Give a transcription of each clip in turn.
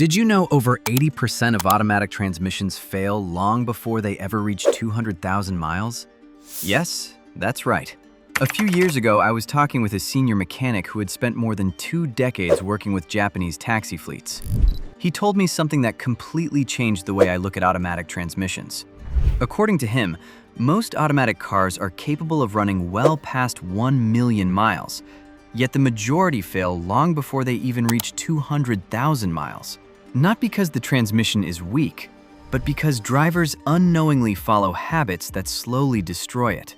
Did you know over 80% of automatic transmissions fail long before they ever reach 200,000 miles? Yes, that's right. A few years ago, I was talking with a senior mechanic who had spent more than 2 decades working with Japanese taxi fleets. He told me something that completely changed the way I look at automatic transmissions. According to him, most automatic cars are capable of running well past 1 million miles, yet the majority fail long before they even reach 200,000 miles. Not because the transmission is weak, but because drivers unknowingly follow habits that slowly destroy it.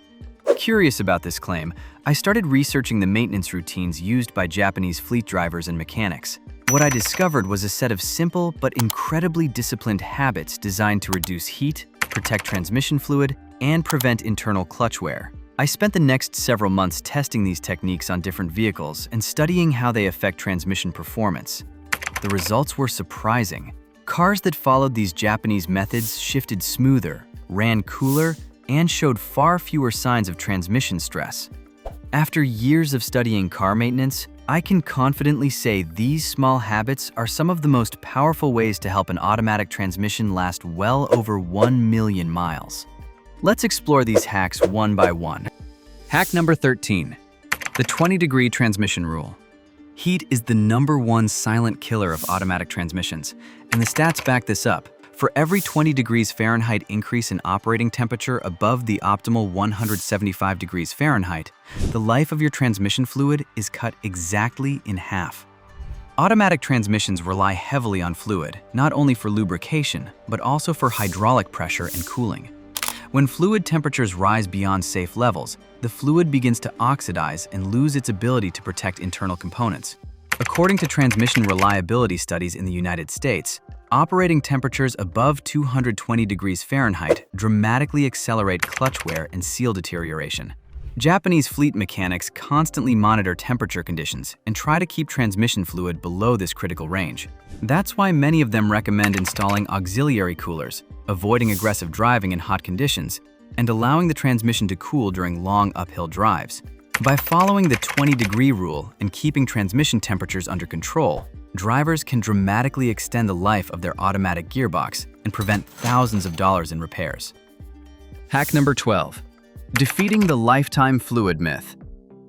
Curious about this claim, I started researching the maintenance routines used by Japanese fleet drivers and mechanics. What I discovered was a set of simple but incredibly disciplined habits designed to reduce heat, protect transmission fluid, and prevent internal clutch wear. I spent the next several months testing these techniques on different vehicles and studying how they affect transmission performance. The results were surprising. Cars that followed these Japanese methods shifted smoother, ran cooler, and showed far fewer signs of transmission stress. After years of studying car maintenance, I can confidently say these small habits are some of the most powerful ways to help an automatic transmission last well over 1 million miles. Let's explore these hacks one by one. Hack number 13, the 20-degree transmission rule. Heat is the #1 silent killer of automatic transmissions, and the stats back this up. For every 20 degrees Fahrenheit increase in operating temperature above the optimal 175 degrees Fahrenheit, the life of your transmission fluid is cut exactly in half. Automatic transmissions rely heavily on fluid, not only for lubrication, but also for hydraulic pressure and cooling. When fluid temperatures rise beyond safe levels, the fluid begins to oxidize and lose its ability to protect internal components. According to transmission reliability studies in the United States, operating temperatures above 220 degrees Fahrenheit dramatically accelerate clutch wear and seal deterioration. Japanese fleet mechanics constantly monitor temperature conditions and try to keep transmission fluid below this critical range. That's why many of them recommend installing auxiliary coolers, avoiding aggressive driving in hot conditions, and allowing the transmission to cool during long uphill drives. By following the 20-degree rule and keeping transmission temperatures under control, drivers can dramatically extend the life of their automatic gearbox and prevent thousands of dollars in repairs. Hack number 12. Defeating the lifetime fluid myth.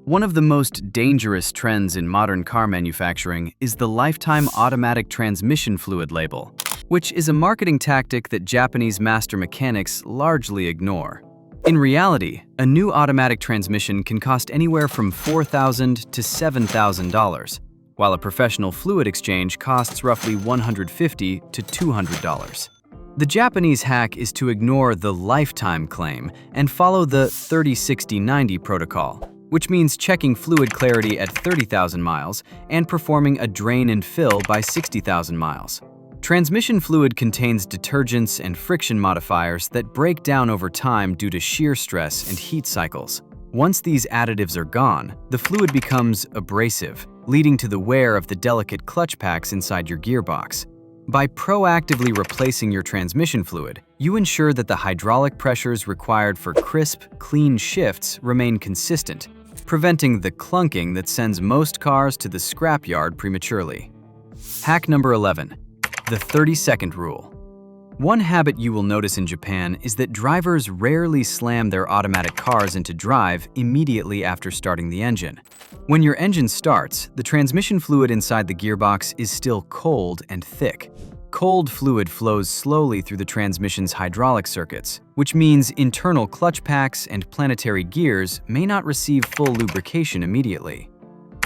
One of the most dangerous trends in modern car manufacturing is the lifetime automatic transmission fluid label, which is a marketing tactic that Japanese master mechanics largely ignore. In reality, a new automatic transmission can cost anywhere from $4,000 to $7,000, while a professional fluid exchange costs roughly $150 to $200. The Japanese hack is to ignore the lifetime claim and follow the 30-60-90 protocol, which means checking fluid clarity at 30,000 miles and performing a drain and fill by 60,000 miles. Transmission fluid contains detergents and friction modifiers that break down over time due to shear stress and heat cycles. Once these additives are gone, the fluid becomes abrasive, leading to the wear of the delicate clutch packs inside your gearbox. By proactively replacing your transmission fluid, you ensure that the hydraulic pressures required for crisp, clean shifts remain consistent, preventing the clunking that sends most cars to the scrapyard prematurely. Hack number 11. The 30-second rule. One habit you will notice in Japan is that drivers rarely slam their automatic cars into drive immediately after starting the engine. When your engine starts, the transmission fluid inside the gearbox is still cold and thick. Cold fluid flows slowly through the transmission's hydraulic circuits, which means internal clutch packs and planetary gears may not receive full lubrication immediately.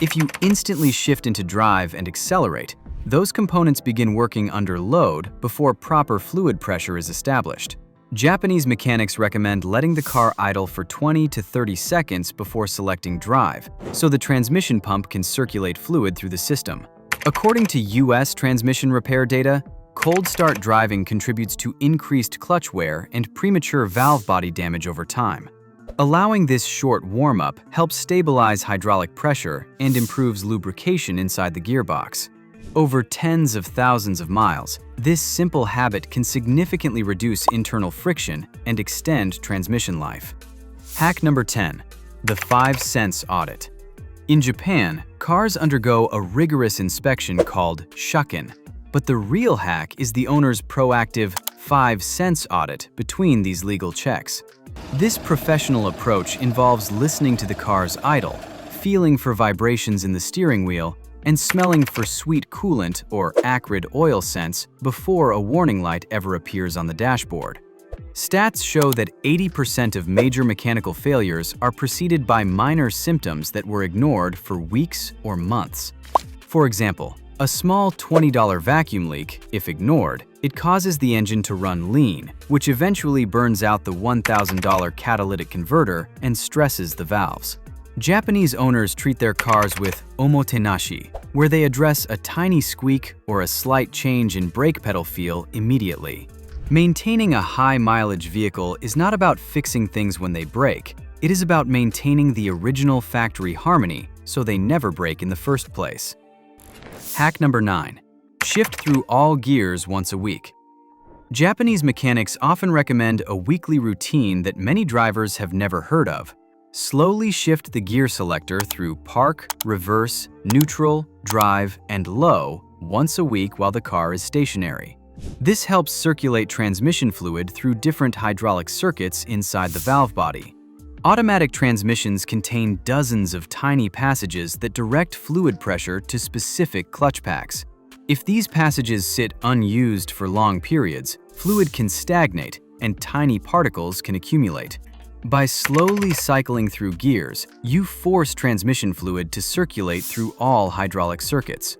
If you instantly shift into drive and accelerate, those components begin working under load before proper fluid pressure is established. Japanese mechanics recommend letting the car idle for 20 to 30 seconds before selecting drive, so the transmission pump can circulate fluid through the system. According to US transmission repair data, cold start driving contributes to increased clutch wear and premature valve body damage over time. Allowing this short warm-up helps stabilize hydraulic pressure and improves lubrication inside the gearbox. Over tens of thousands of miles, this simple habit can significantly reduce internal friction and extend transmission life. Hack number 10. The 5 cents audit. In Japan, cars undergo a rigorous inspection called shukken. But the real hack is the owner's proactive 5 cents audit between these legal checks. This professional approach involves listening to the car's idle, feeling for vibrations in the steering wheel, and smelling for sweet coolant or acrid oil scents before a warning light ever appears on the dashboard. Stats show that 80% of major mechanical failures are preceded by minor symptoms that were ignored for weeks or months. For example, a small $20 vacuum leak, if ignored, it causes the engine to run lean, which eventually burns out the $1,000 catalytic converter and stresses the valves. Japanese owners treat their cars with omotenashi, where they address a tiny squeak or a slight change in brake pedal feel immediately. Maintaining a high-mileage vehicle is not about fixing things when they break. It is about maintaining the original factory harmony so they never break in the first place. Hack number 9. Shift through all gears once a week. Japanese mechanics often recommend a weekly routine that many drivers have never heard of. Slowly shift the gear selector through park, reverse, neutral, drive, and low once a week while the car is stationary. This helps circulate transmission fluid through different hydraulic circuits inside the valve body. Automatic transmissions contain dozens of tiny passages that direct fluid pressure to specific clutch packs. If these passages sit unused for long periods, fluid can stagnate and tiny particles can accumulate. By slowly cycling through gears, you force transmission fluid to circulate through all hydraulic circuits.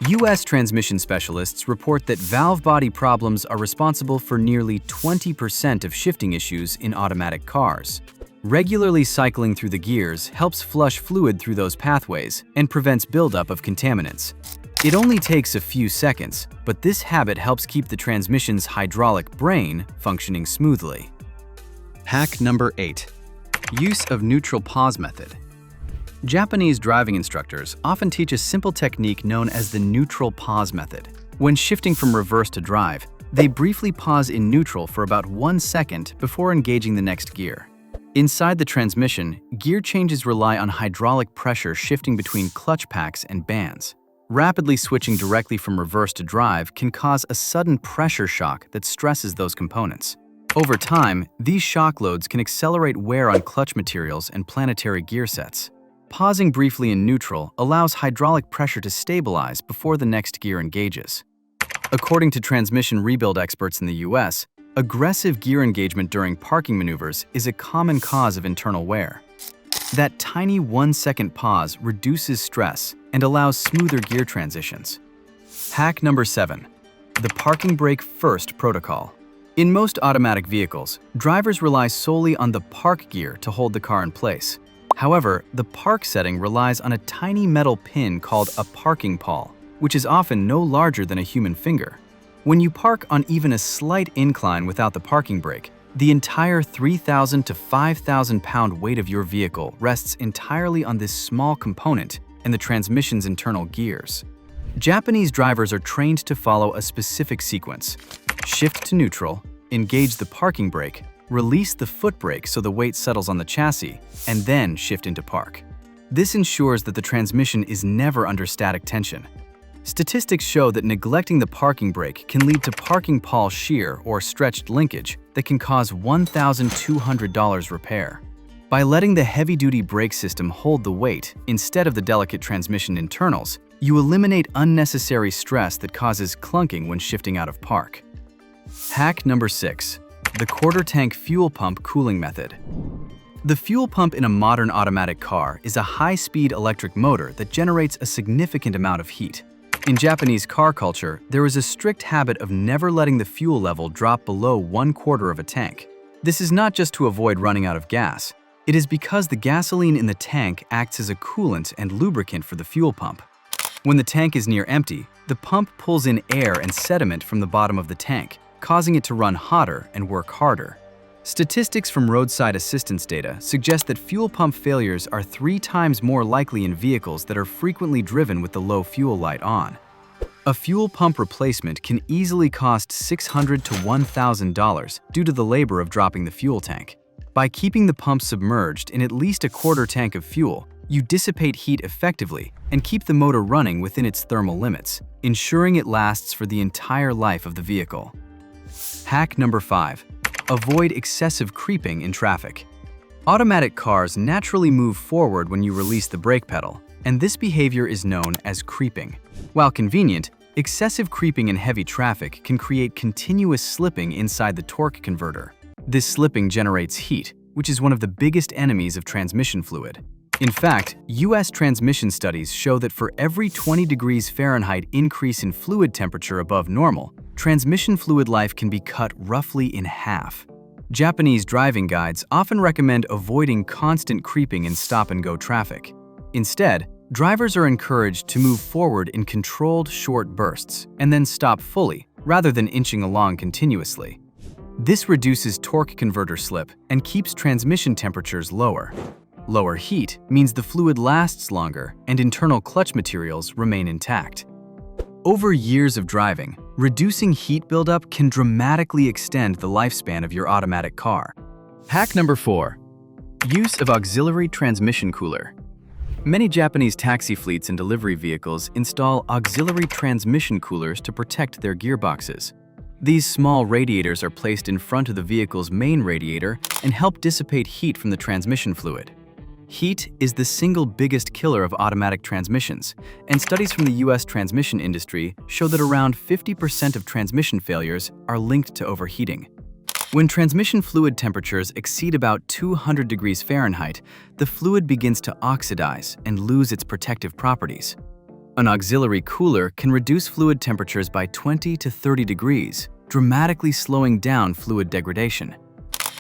U.S. transmission specialists report that valve body problems are responsible for nearly 20% of shifting issues in automatic cars. Regularly cycling through the gears helps flush fluid through those pathways and prevents buildup of contaminants. It only takes a few seconds, but this habit helps keep the transmission's hydraulic brain functioning smoothly. Hack number 8. Use of neutral pause method. Japanese driving instructors often teach a simple technique known as the neutral pause method. When shifting from reverse to drive, they briefly pause in neutral for about 1 second before engaging the next gear. Inside the transmission, gear changes rely on hydraulic pressure shifting between clutch packs and bands. Rapidly switching directly from reverse to drive can cause a sudden pressure shock that stresses those components. Over time, these shock loads can accelerate wear on clutch materials and planetary gear sets. Pausing briefly in neutral allows hydraulic pressure to stabilize before the next gear engages. According to transmission rebuild experts in the US, aggressive gear engagement during parking maneuvers is a common cause of internal wear. That tiny 1-second pause reduces stress and allows smoother gear transitions. Hack number 7. The parking brake first protocol. In most automatic vehicles, drivers rely solely on the park gear to hold the car in place. However, the park setting relies on a tiny metal pin called a parking pawl, which is often no larger than a human finger. When you park on even a slight incline without the parking brake, the entire 3,000 to 5,000 pound weight of your vehicle rests entirely on this small component and the transmission's internal gears. Japanese drivers are trained to follow a specific sequence. Shift to neutral, engage the parking brake, release the foot brake so the weight settles on the chassis, and then shift into park. This ensures that the transmission is never under static tension. Statistics show that neglecting the parking brake can lead to parking pawl shear or stretched linkage that can cause $1,200 repair. By letting the heavy-duty brake system hold the weight instead of the delicate transmission internals, you eliminate unnecessary stress that causes clunking when shifting out of park. Hack number 6. The quarter-tank fuel pump cooling method. The fuel pump in a modern automatic car is a high-speed electric motor that generates a significant amount of heat. In Japanese car culture, there is a strict habit of never letting the fuel level drop below 1/4 of a tank. This is not just to avoid running out of gas. It is because the gasoline in the tank acts as a coolant and lubricant for the fuel pump. When the tank is near empty, the pump pulls in air and sediment from the bottom of the tank, causing it to run hotter and work harder. Statistics from roadside assistance data suggest that fuel pump failures are 3 times more likely in vehicles that are frequently driven with the low fuel light on. A fuel pump replacement can easily cost $600 to $1,000 due to the labor of dropping the fuel tank. By keeping the pump submerged in at least a quarter tank of fuel, You dissipate heat effectively and keep the motor running within its thermal limits, ensuring it lasts for the entire life of the vehicle. Hack number 5. Avoid excessive creeping in traffic. Automatic cars naturally move forward when you release the brake pedal, and this behavior is known as creeping. While convenient, excessive creeping in heavy traffic can create continuous slipping inside the torque converter. This slipping generates heat, which is one of the biggest enemies of transmission fluid. In fact, US transmission studies show that for every 20 degrees Fahrenheit increase in fluid temperature above normal, transmission fluid life can be cut roughly in half. Japanese driving guides often recommend avoiding constant creeping in stop-and-go traffic. Instead, drivers are encouraged to move forward in controlled short bursts and then stop fully, rather than inching along continuously. This reduces torque converter slip and keeps transmission temperatures lower. Lower heat means the fluid lasts longer and internal clutch materials remain intact. Over years of driving, reducing heat buildup can dramatically extend the lifespan of your automatic car. Hack number 4. Use of auxiliary transmission cooler. Many Japanese taxi fleets and delivery vehicles install auxiliary transmission coolers to protect their gearboxes. These small radiators are placed in front of the vehicle's main radiator and help dissipate heat from the transmission fluid. Heat is the single biggest killer of automatic transmissions, and studies from the US transmission industry show that around 50% of transmission failures are linked to overheating. When transmission fluid temperatures exceed about 200 degrees Fahrenheit, the fluid begins to oxidize and lose its protective properties. An auxiliary cooler can reduce fluid temperatures by 20 to 30 degrees, dramatically slowing down fluid degradation.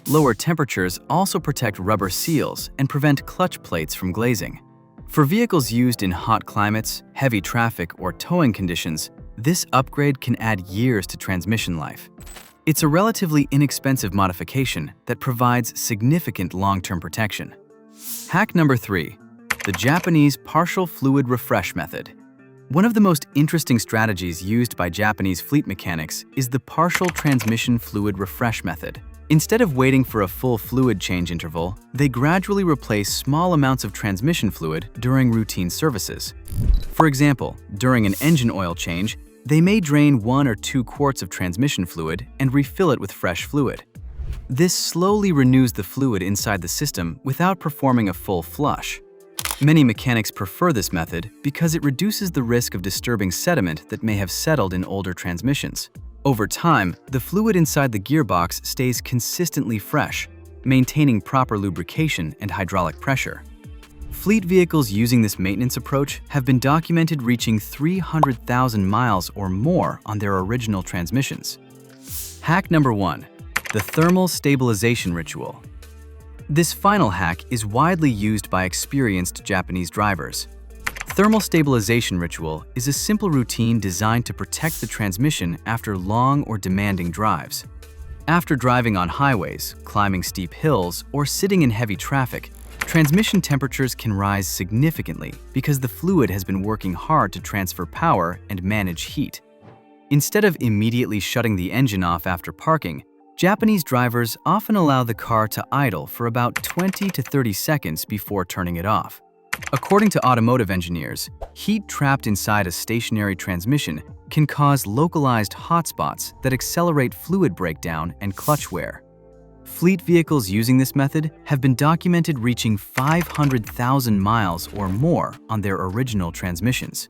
Lower temperatures also protect rubber seals and prevent clutch plates from glazing. For vehicles used in hot climates, heavy traffic, or towing conditions, this upgrade can add years to transmission life. It's a relatively inexpensive modification that provides significant long-term protection. Hack number 3. The Japanese partial fluid refresh method. One of the most interesting strategies used by Japanese fleet mechanics is the partial transmission fluid refresh method. Instead of waiting for a full fluid change interval, they gradually replace small amounts of transmission fluid during routine services. For example, during an engine oil change, they may drain 1 or 2 quarts of transmission fluid and refill it with fresh fluid. This slowly renews the fluid inside the system without performing a full flush. Many mechanics prefer this method because it reduces the risk of disturbing sediment that may have settled in older transmissions. Over time, the fluid inside the gearbox stays consistently fresh, maintaining proper lubrication and hydraulic pressure. Fleet vehicles using this maintenance approach have been documented reaching 300,000 miles or more on their original transmissions. Hack number 1. The thermal stabilization ritual. This final hack is widely used by experienced Japanese drivers. Thermal stabilization ritual is a simple routine designed to protect the transmission after long or demanding drives. After driving on highways, climbing steep hills, or sitting in heavy traffic, transmission temperatures can rise significantly because the fluid has been working hard to transfer power and manage heat. Instead of immediately shutting the engine off after parking, Japanese drivers often allow the car to idle for about 20 to 30 seconds before turning it off. According to automotive engineers, heat trapped inside a stationary transmission can cause localized hotspots that accelerate fluid breakdown and clutch wear. Fleet vehicles using this method have been documented reaching 500,000 miles or more on their original transmissions.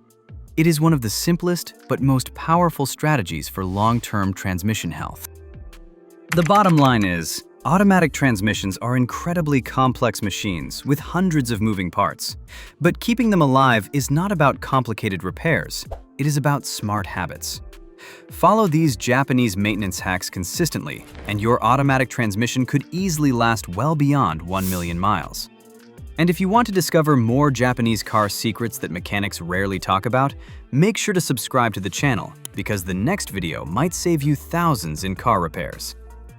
It is one of the simplest but most powerful strategies for long-term transmission health. The bottom line is, automatic transmissions are incredibly complex machines with hundreds of moving parts. But keeping them alive is not about complicated repairs. It is about smart habits. Follow these Japanese maintenance hacks consistently, and your automatic transmission could easily last well beyond 1 million miles. And if you want to discover more Japanese car secrets that mechanics rarely talk about, make sure to subscribe to the channel, because the next video might save you thousands in car repairs.